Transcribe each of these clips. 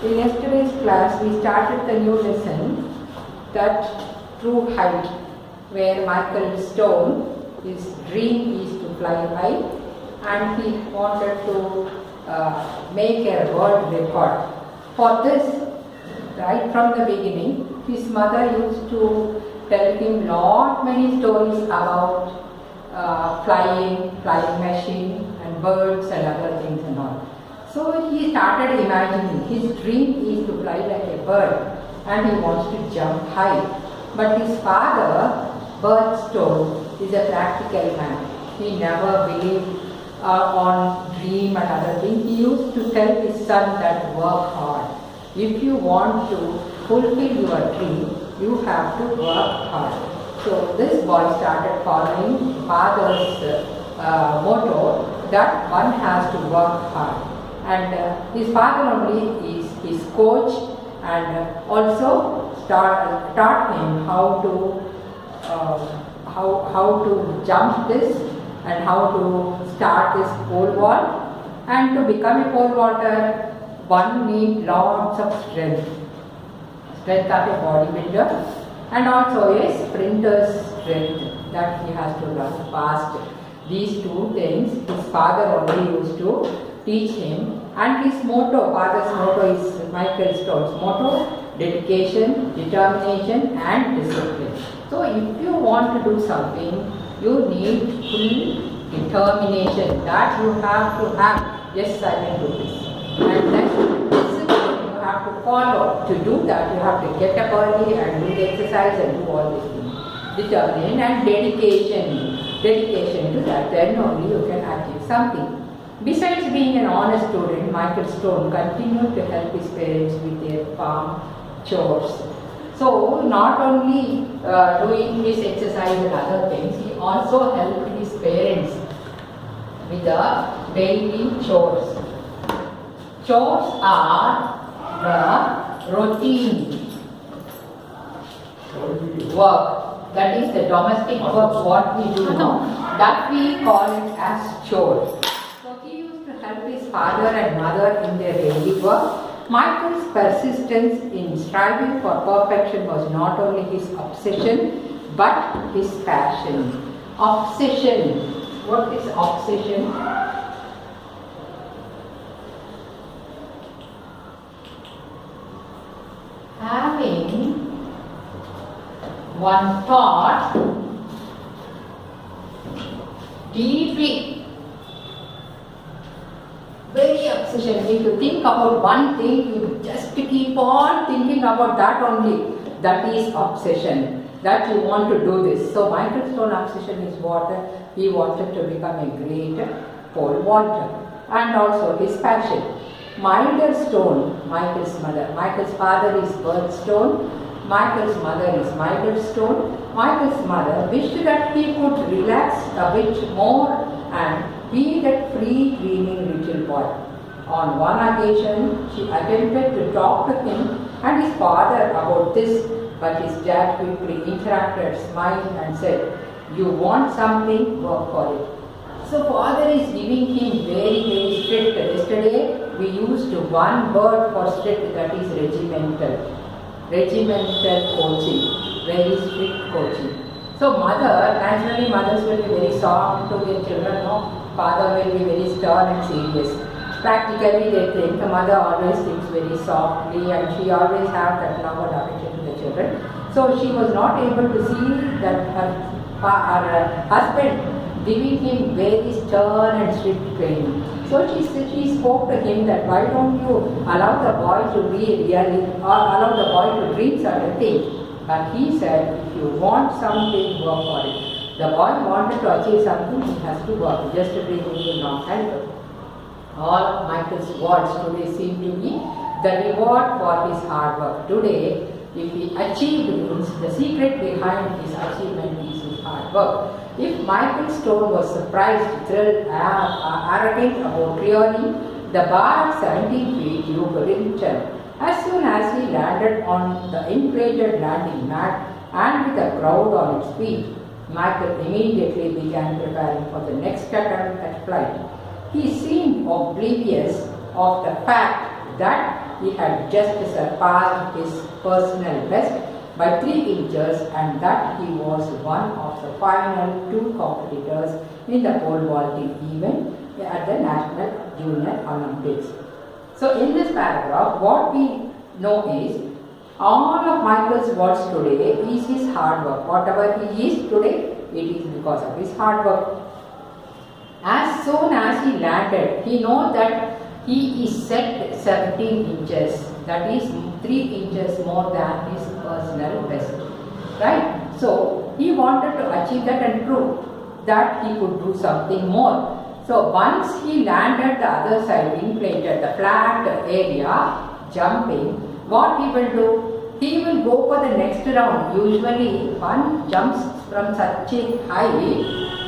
In yesterday's class, we started the new lesson, that true height, where Michael Stone, his dream is to fly high, and he wanted to make a world record. For this, right from the beginning, his mother used to tell him many stories about flying machine and birds and other things and all. So he started imagining his dream is to fly like a bird and he wants to jump high. But his father, Birdstone, is a practical man. He never believed on dream and other things. He used to tell his son that work hard. If you want to fulfill your dream, you have to work hard. So this boy started following father's motto that one has to work hard. And his father only is his coach, and also taught him how to jump this and how to start this pole vault. And to become a pole vaulter, one needs lots of strength of a bodybuilder, and also a sprinter's strength, that he has to run fast. These two things his father only used to teach him. And his motto, father's motto is Michael Stone's motto: dedication, determination and discipline. So if you want to do something, you need full determination, that you have to have. Yes, I can do this. And then discipline you have to follow. To do that, you have to get up early and do the exercise and do all these things. Determination and dedication to that, then only you can achieve something. Besides being an honest student, Michael Stone continued to help his parents with their farm chores. So not only doing his exercise and other things, he also helped his parents with the daily chores. Chores are the routine work, that is the domestic work, what we do now, that we call it as chores. So he used to help his father and mother in their daily work. Michael's persistence in striving for perfection was not only his obsession but his passion. Obsession. What is obsession? Having one thought deeply, very obsession. If you think about one thing, you just keep on thinking about that only. That is obsession, that you want to do this. So Michael Stone obsession is what he wanted to become a great pole vaulter. And also his passion. Milder Stone, Michael's mother. Michael's father is Birdstone. Michael's mother is Milder Stone. Michael's mother wished that he could relax a bit more and be that free dreaming little boy. On one occasion, she attempted to talk to him and his father about this, but his dad quickly interrupted, smiled and said, "You want something, work for it." So father is giving him very strict. Yesterday we used one word for strict, that is regimental. Regimental coaching, very strict coaching. So naturally mothers will be very soft to their children, no? Father will be very stern and serious. Practically they think the mother always thinks very softly and she always has that love and affection to the children. So she was not able to see that her husband giving him very stern and strict training. So she spoke to him that why don't you allow the boy to be really, or allow the boy to dream certain things. But he said, if you want something, work for it. The boy wanted to achieve something, he has to work. Just dreaming will not help. All of Michael's words today seem to be the reward for his hard work. Today, if he achieved means the secret behind his achievement is his hard work. If Michael Stone was surprised, thrilled, arrogant about really the bar of 17 feet, you couldn't tell. As soon as he landed on the inflated landing mat and with a crowd on its feet, Michael immediately began preparing for the next attempt at flight. He seemed oblivious of the fact that he had just surpassed his personal best by 3 inches, and that he was one of the final 2 competitors in the pole vaulting event at the National Junior Olympics. So in this paragraph, what we know is all of Michael's words today is his hard work. Whatever he is today, it is because of his hard work. As soon as he landed, he knows that he is set 17 inches, that is 3 inches more than his personal best, right? So he wanted to achieve that and prove that he could do something more. So once he landed the other side, inflated the flat area, jumping, what he will do? He will go for the next round. Usually one jumps from such a height,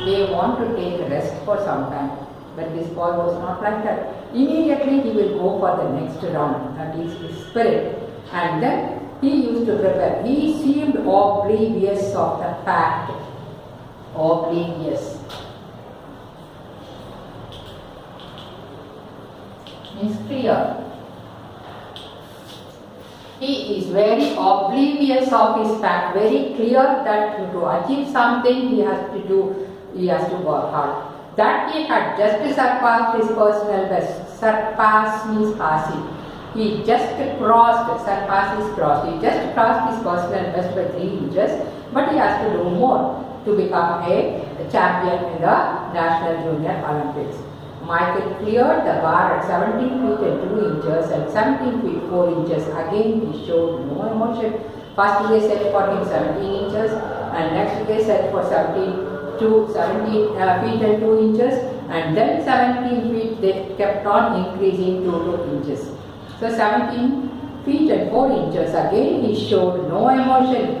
they want to take a rest for some time. But this boy was not like that. Immediately he will go for the next round. That is his spirit. And then he used to prepare. He seemed oblivious of the fact. Oblivious means clear. He is very oblivious of his fact, very clear that to achieve something he has to work hard. That he had just surpassed his personal best. Surpass means passing. He just crossed, surpass is crossed. He just crossed his personal best by 3 inches, but he has to do more to become a champion in the National Junior Olympics. Michael cleared the bar at 17 feet and 2 inches and 17 feet 4 inches. Again, he showed no emotion. First they set for him 17 inches, and next they set for 17 feet and 2 inches, and then 17 feet they kept on increasing to 2 inches. So 17 feet and 4 inches. Again, he showed no emotion.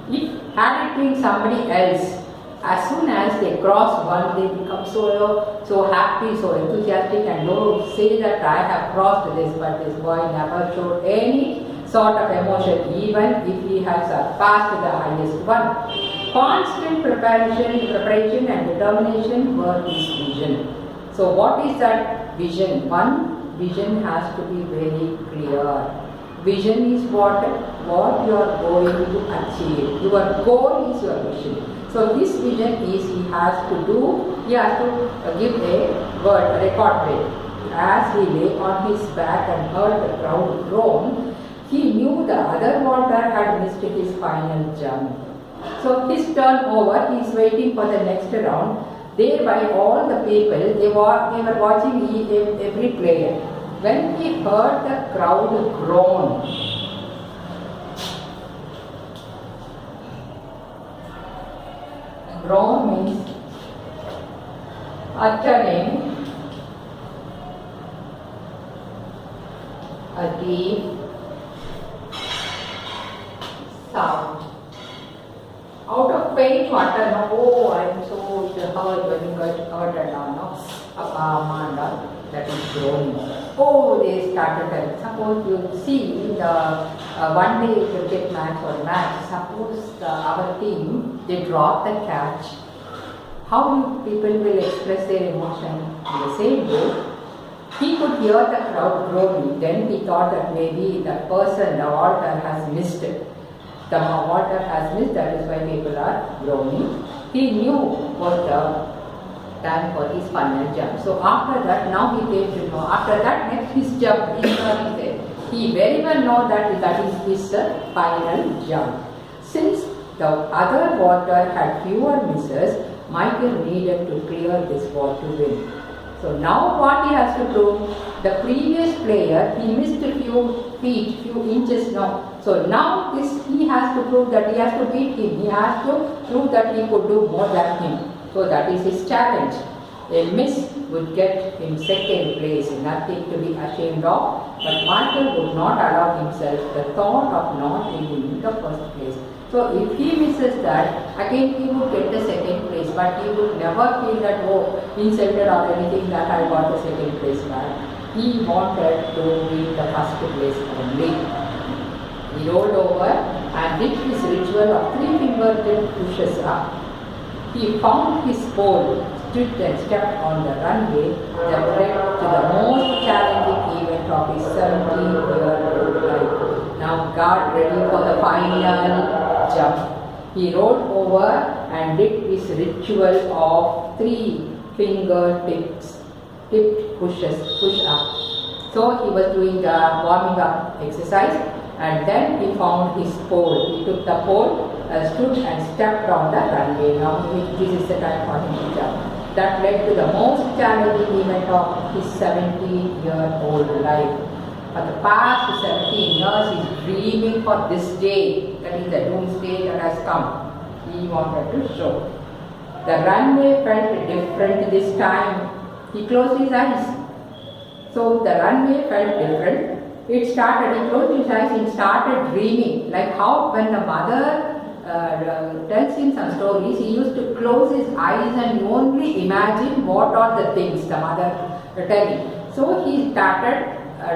If had it been somebody else, as soon as they cross one, they become so happy, so enthusiastic, and don't say that I have crossed this, but this boy never showed any sort of emotion, even if he has surpassed the highest one. Constant preparation and determination were his vision. So what is that vision? One, vision has to be very clear. Vision is what you are going to achieve. Your goal is your vision. So his vision is he has to give a record break. As he lay on his back and heard the crowd groan, he knew the other vaulter had missed his final jump. So his turn over, he is waiting for the next round. Thereby all the people, they were watching every player. When he heard the crowd groan, groan means uttering a deep sound. Out of pain to utter, no, oh, I am so hurt when you got hurt and all, no, Amanda, that is groaning. Oh, they started telling. Suppose you see in the one day cricket match or match, suppose our team, they drop the catch. How people will express their emotion? In the same way, he could hear the crowd groaning. Then he thought that maybe the person, the vaulter, has missed it. The vaulter has missed, that is why people are groaning. He knew what the time for his final jump. So after that, now he came to know. After that, next his jump, he very well know that is his final jump. Since the other vaulter had fewer misses, Michael needed to clear this wall to win. So now what he has to do? The previous player, he missed a few inches now. So now he has to prove that he has to beat him. He has to prove that he could do more than him. So that is his challenge. A miss would get him second place, nothing to be ashamed of. But Michael would not allow himself the thought of not winning in the first place. So if he misses that, again he would get the second place, but he would never feel that, oh, insulted or anything that I got the second place back. He wanted to win the first place only. He rolled over and did his ritual of 3 finger dip pushes up. He found his pole stood and stepped on the runway that led to the most challenging event of his 17-year-old life. Now got ready for the final jump. He rolled over and did his ritual of 3 fingertips, tipped push up. So he was doing the warming up exercise, and then he found his pole. He took the pole, stood and stepped on the runway. Now this is the time for him to jump. That led to the most challenging event of his 17-year-old life. For the past 17 years, he is dreaming for this day, that is the doomsday that has come. He wanted to show. The runway felt different this time. He closed his eyes. So the runway felt different. He closed his eyes and started dreaming. Like how when the mother tells him some stories, he used to close his eyes and only imagine what are the things the mother telling. So he started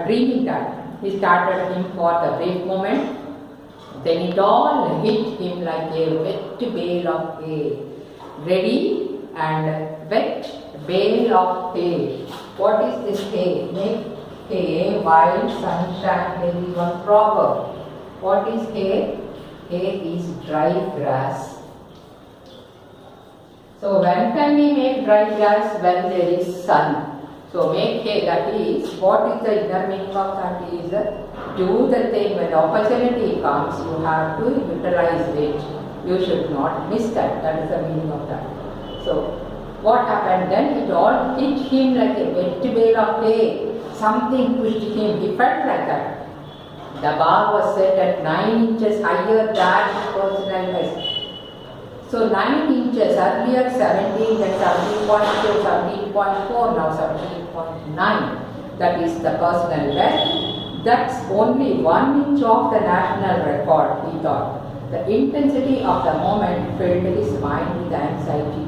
dreaming that. He started him for the brief moment. Then it all hit him like a wet bale of hay. Ready and wet bale of hay. What is this hay? Make hay while sunshine. There is one proverb. What is hay? Hay is dry grass. So when can we make dry grass? When there is sun. So make hay, that is, what is the inner meaning of that is, do the thing. When opportunity comes, you have to utilize it. You should not miss that. That is the meaning of that. So what happened then? It all hit him like a wet bale of hay. Something pushed him. He felt like that. The bar was set at 9 inches higher than his personal best. So 9 inches, earlier 17, then 17.2, 17.4, now 17.9. That is the personal best. That's only 1 inch of the national record, he thought. The intensity of the moment filled his mind with anxiety.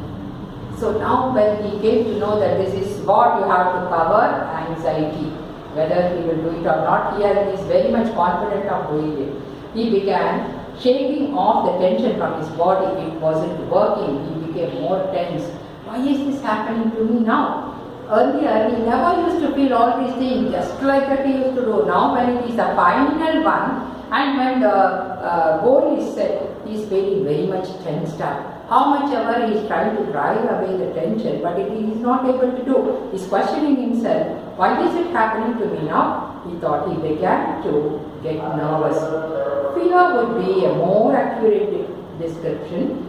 So now when he came to know that this is what you have to cover, anxiety, whether he will do it or not, he is very much confident of doing it. He began shaking off the tension from his body. It wasn't working. He became more tense. Why is this happening to me now? Earlier, he never used to feel all these things just like that he used to do. Now when it is the final one, and when the goal is set, he is feeling very much tensed up. How much ever he is trying to drive away the tension, but he is not able to do. He is questioning himself, why is it happening to me now? He thought. He began to get nervous. Fear would be a more accurate description.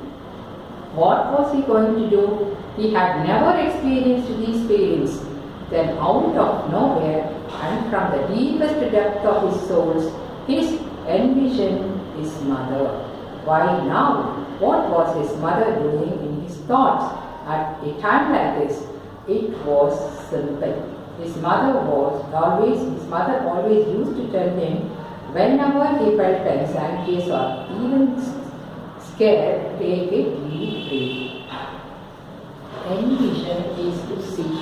What was he going to do? He had never experienced these feelings. Then out of nowhere and from the deepest depth of his soul, he envisioned his mother. Why now? What was his mother doing in his thoughts at a time like this? It was simple. His mother always used to tell him, whenever he felt tense, anxious or even scared, take a deep breath. Envision is to see.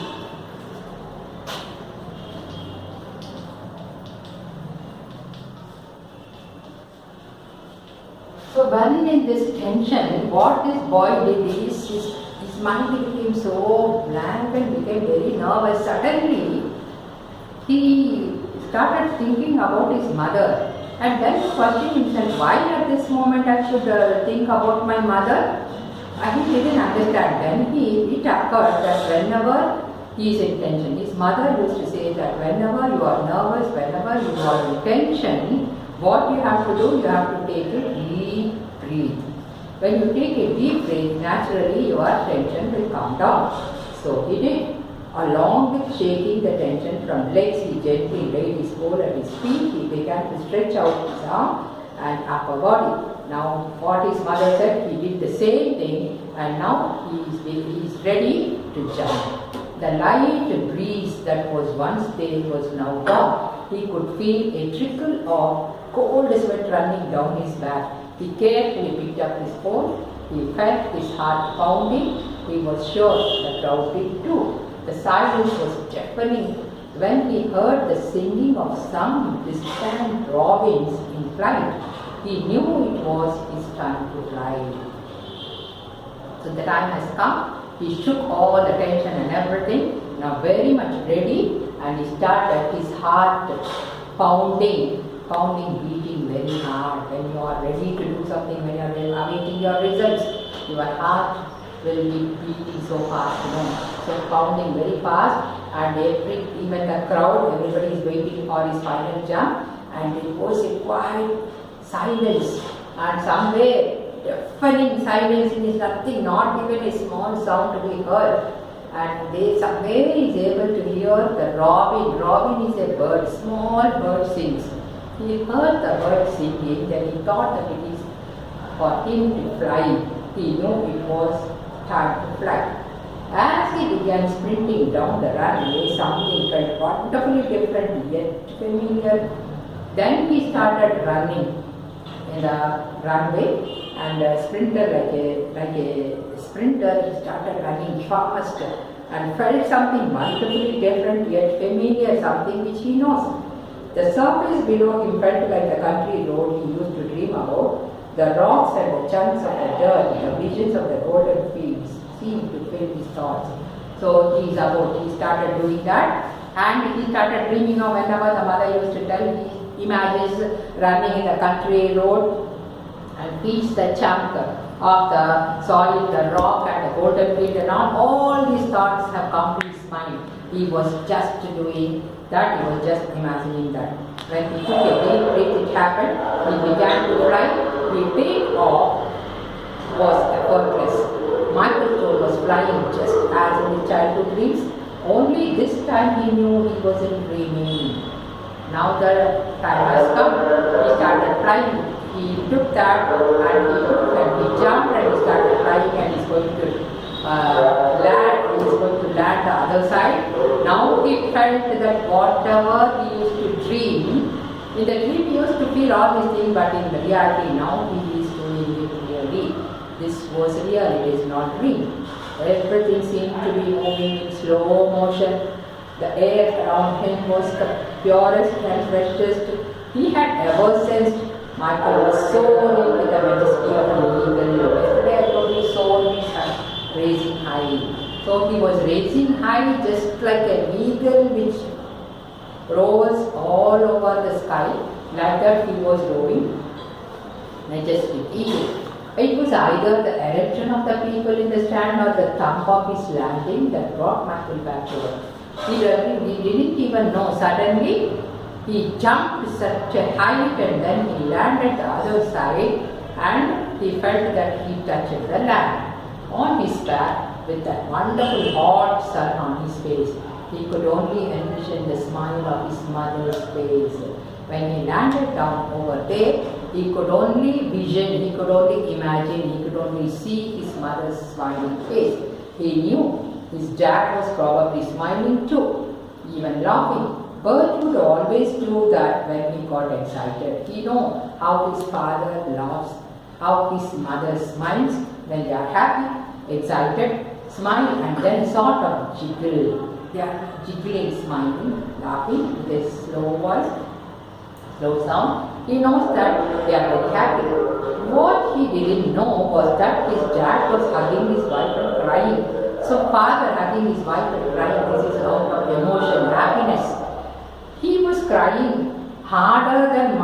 So when in this tension, what this boy did is, his mind became so blank and became very nervous. Suddenly, he started thinking about his mother, and then questioned himself, why at this moment I should think about my mother? He didn't understand. Then it occurred that whenever he is in tension, his mother used to say that whenever you are nervous, whenever you are in tension, what you have to do, you have to take a deep breath. When you take a deep breath, naturally your tension will come down. So he did. Along with shaking the tension from legs, he gently laid his pole at his feet. He began to stretch out his arm and upper body. Now what his mother said, he did the same thing, and now he is ready to jump. The light breeze that was once there was now gone. He could feel a trickle of cold sweat running down his back. He carefully picked up his pole. He felt his heart pounding. He was sure the crowd did too. The silence was deafening. When he heard the singing of some distant robins in flight, he knew it was his time to ride. So the time has come. He shook all the tension and everything, now very much ready, and he started his heart pounding, beating very hard. When you are ready to do something, when you are awaiting your results, your heart will be beating so fast, so pounding very fast, and even the crowd, everybody is waiting for his final jump, and it was a quiet silence, and somewhere deafening silence is nothing, not even a small sound to be heard. And somewhere he is able to hear the robin. Robin is a bird, small bird sings. He heard the bird singing, then he thought that it is for him to fly. He knew it was time to fly. As he began sprinting down the runway, something felt wonderfully different yet familiar. Then he started running in the runway, and a sprinter, like a sprinter, he started running fast and felt something wonderfully different yet familiar, something which he knows. The surface below him felt like the country road he used to dream about. The rocks and the chunks of the dirt, the visions of the golden fields seemed to fill his thoughts. So he started doing that, and he started dreaming of whenever the mother used to tell, he imagines running in the country road and feels the chunk of the soil, the rock and the golden field, and all these thoughts have come to his mind. He was just doing that, he was just imagining that. When he took a deep breath, it happened. He began to fly. The take off was effortless. Michael Toll was flying just as in his childhood dreams, only this time he knew he wasn't dreaming. Now the time has come. He started flying. He took that and he jumped and he started flying, and he's going to land. He was going to land the other side. Now he felt that whatever he used to dream, in the dream he used to feel all these things, but in reality now he is doing it really. This was real, it is not dream. Everything seemed to be moving in slow motion. The air around him was the purest and freshest he had ever sensed. Michael was soaring with the majesty of an eagle. Yesterday I told you soar means raising high. So he was raising high just like an eagle which roars all over the sky. Like that he was roaring, majestic eagle. It was either the erection of the people in the stand or the thump of his landing that brought Michael back to earth. He didn't even know. Suddenly he jumped to such a height, and then he landed the other side, and he felt that he touched the land. On his back, with that wonderful hot sun on his face, he could only envision the smile of his mother's face. When he landed down over there, he could only vision, he could only imagine, he could only see his mother's smiling face. He knew his dad was probably smiling too, even laughing. Bert would always do that when he got excited. He knows how his father laughs, how his mother smiles when they are happy, excited, smile, and then sort of jiggle. They are jiggling, smiling, laughing with a slow voice, slow sound. He knows that they are very happy. What he didn't know was that his dad was hugging his wife and crying. So father hugging his wife and crying, this is out of emotion, happiness. He was crying harder than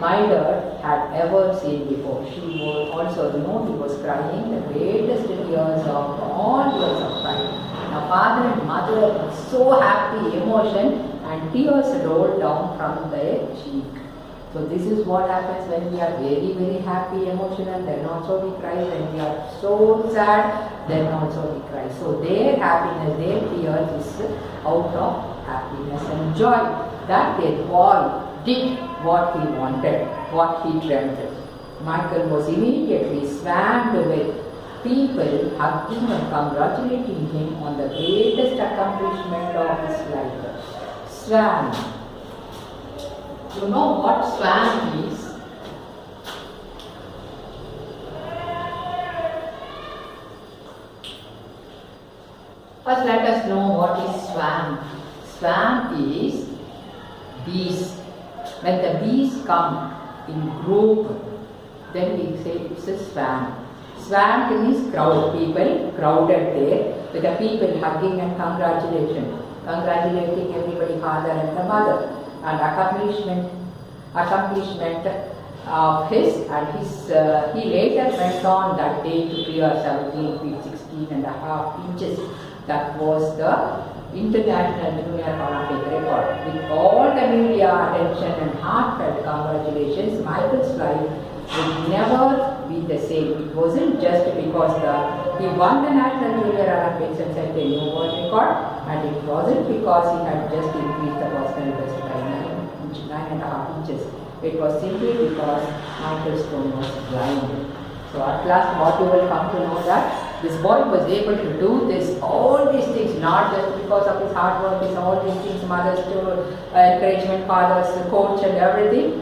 Mildred had ever seen before. She would also know he was crying the greatest tears of all years of crying. Now father and mother were so happy, emotion, and tears rolled down from their cheek. So this is what happens when we are very, very happy, emotional, then also we cry. When we are so sad, then also we cry. So their happiness, their tears is out of happiness and joy that their boy did what he wanted, what he dreamt. Michael was immediately swamped with people hugging and congratulating him on the greatest accomplishment of his life. Swan. You know what swan is? First let us know what is swan. Swan is bees. When the bees come in group, then we say it's a swan. swamped in his crowd. People crowded there with the people hugging and congratulating everybody, father and the mother, and accomplishment of his, and he later went on that day to clear 17 feet 16 and a half inches. That was the International Junior Olympic record. With all the media attention and heartfelt congratulations, Michael's life would never be the same. It wasn't just because he won the National Junior Olympics and set a new world record, and it wasn't because he had just increased the personal best by 9.5 inches. It was simply because Michael Stone was blind. So at last what you will come to know that this boy was able to do all these things, not just because of his hard work, all these things, mother's encouragement, father's coach and everything.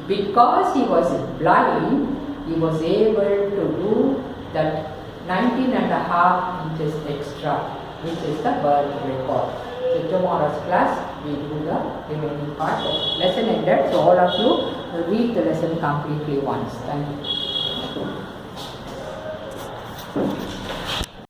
Because he was blind, he was able to do that 19.5 inches extra, which is the world record. So tomorrow's class, we do the remaining part. Lesson ended, so all of you read the lesson completely once. Thank you.